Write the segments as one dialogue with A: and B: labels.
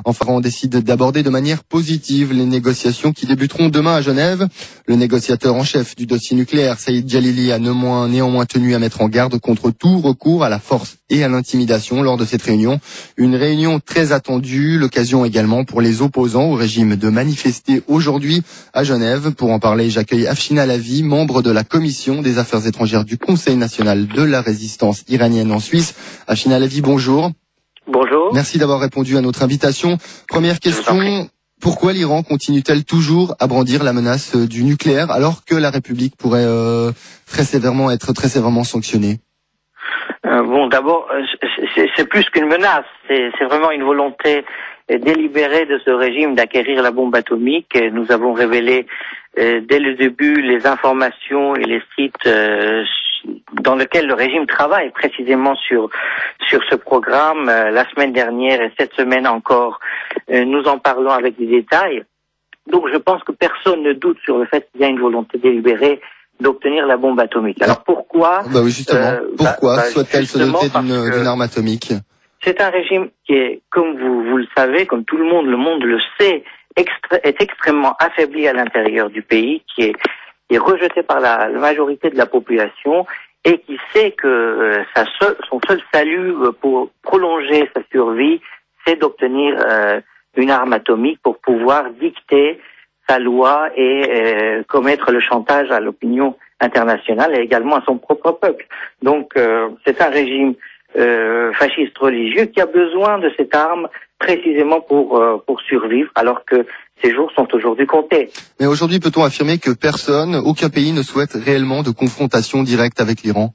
A: Enfin, on décide d'aborder de manière positive les négociations qui débuteront demain à Genève. Le négociateur en chef du dossier nucléaire, Saïd Jalili, a néanmoins tenu à mettre en garde contre tout recours à la force et à l'intimidation lors de cette réunion. Une réunion très attendue, l'occasion également pour les opposants au régime de manifester aujourd'hui à Genève. Pour en parler, j'accueille Afshina Lavi, membre de la commission des affaires étrangères du Conseil national de la résistance iranienne en Suisse. Afshina Lavi, bonjour.
B: Bonjour.
A: Merci d'avoir répondu à notre invitation. Première question, pourquoi l'Iran continue-t-elle toujours à brandir la menace du nucléaire alors que la République pourrait être très sévèrement sanctionnée?
B: D'abord, c'est plus qu'une menace, c'est vraiment une volonté délibérée de ce régime d'acquérir la bombe atomique. Nous avons révélé dès le début les informations et les sites dans lesquels le régime travaille précisément sur ce programme. La semaine dernière et cette semaine encore, nous en parlons avec des détails. Donc je pense que personne ne doute sur le fait qu'il y a une volonté délibérée d'obtenir la bombe atomique. Alors pourquoi
A: oui, justement. Pourquoi souhaite-t-elle se doter d'une arme atomique?
B: C'est un régime qui est, comme vous le savez, comme tout le monde le sait, est extrêmement affaibli à l'intérieur du pays, qui est rejeté par la majorité de la population et qui sait que son seul salut pour prolonger sa survie, c'est d'obtenir une arme atomique pour pouvoir dicter sa loi et commettre le chantage à l'opinion internationale et également à son propre peuple. Donc c'est un régime fasciste religieux qui a besoin de cette arme précisément pour survivre, alors que ces jours sont aujourd'hui comptés.
A: Mais aujourd'hui, peut-on affirmer que aucun pays ne souhaite réellement de confrontation directe avec l'Iran?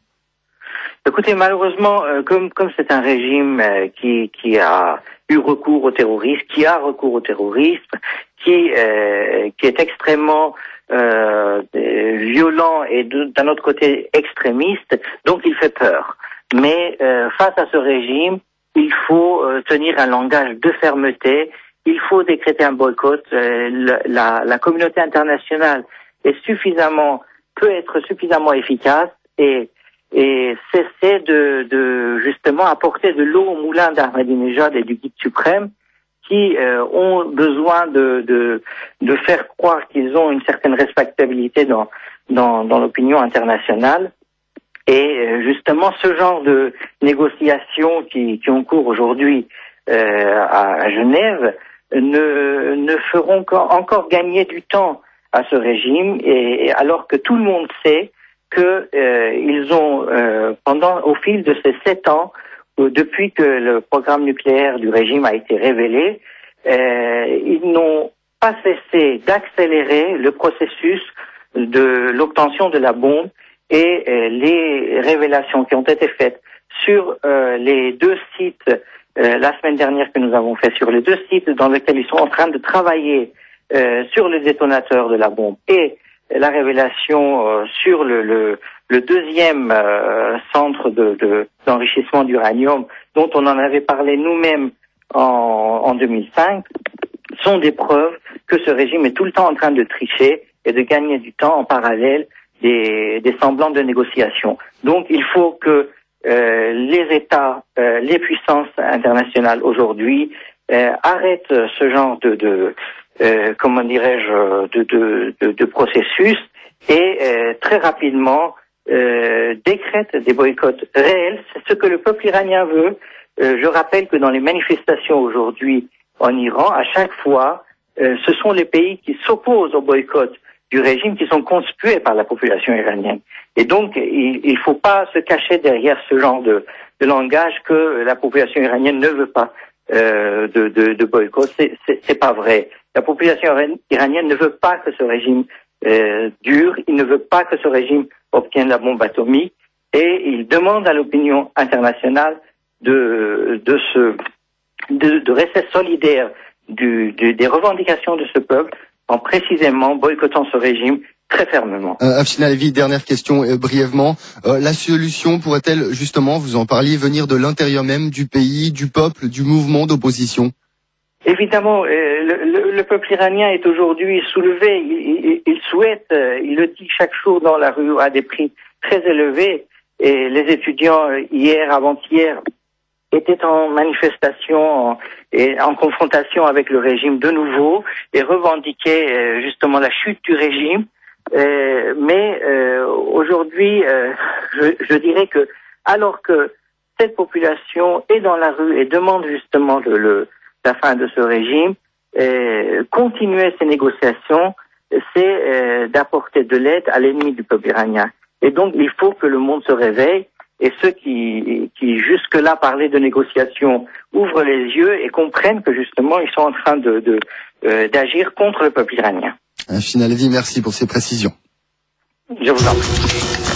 B: Écoutez, malheureusement, comme c'est un régime qui a eu recours aux terroristes, qui est extrêmement violent et d'un autre côté extrémiste, donc il fait peur. Mais face à ce régime, il faut tenir un langage de fermeté, il faut décréter un boycott. La communauté internationale peut être suffisamment efficace et cesser de justement apporter de l'eau au moulin d'Ahmadinejad et du guide suprême qui ont besoin de faire croire qu'ils ont une certaine respectabilité dans l'opinion internationale. Et justement, ce genre de négociations qui ont cours aujourd'hui à Genève ne feront encore gagner du temps à ce régime, et alors que tout le monde sait que ils ont au fil de ces 7 ans, depuis que le programme nucléaire du régime a été révélé, ils n'ont pas cessé d'accélérer le processus de l'obtention de la bombe. Et les révélations qui ont été faites sur les 2 sites la semaine dernière que nous avons fait, sur les 2 sites dans lesquels ils sont en train de travailler sur le détonateur de la bombe, et la révélation sur le deuxième centre d'enrichissement d'uranium dont on en avait parlé nous-mêmes en 2005, sont des preuves que ce régime est tout le temps en train de tricher et de gagner du temps en parallèle des semblants de négociation. Donc il faut que les États, les puissances internationales aujourd'hui arrêtent ce genre de processus et très rapidement décrètent des boycotts réels. C'est ce que le peuple iranien veut. Je rappelle que dans les manifestations aujourd'hui en Iran, à chaque fois, ce sont les pays qui s'opposent au boycott du régime qui sont conspués par la population iranienne. Et donc, il ne faut pas se cacher derrière ce genre de langage que la population iranienne ne veut pas de boycott. C'est pas vrai. La population iranienne ne veut pas que ce régime dure. Il ne veut pas que ce régime obtienne la bombe atomique. Et il demande à l'opinion internationale de rester solidaire des revendications de ce peuple, en précisément boycottant ce régime très fermement.
A: Afshina Lavi, dernière question brièvement. La solution pourrait-elle justement, vous en parliez, venir de l'intérieur même du pays, du peuple, du mouvement d'opposition?
B: Évidemment, le peuple iranien est aujourd'hui soulevé. Il souhaite, il le dit chaque jour dans la rue, à des prix très élevés. Et les étudiants, hier, avant-hier, étaient en manifestation et en confrontation avec le régime de nouveau et revendiquaient justement la chute du régime. Mais aujourd'hui, je dirais que alors que cette population est dans la rue et demande justement la fin de ce régime, continuer ces négociations, c'est d'apporter de l'aide à l'ennemi du peuple iranien. Et donc, il faut que le monde se réveille et ceux qui jusque-là parlaient de négociations ouvrent les yeux et comprennent que justement, ils sont en train d'agir contre le peuple iranien.
A: Finalvi, merci pour ces précisions.
B: Je vous en prie.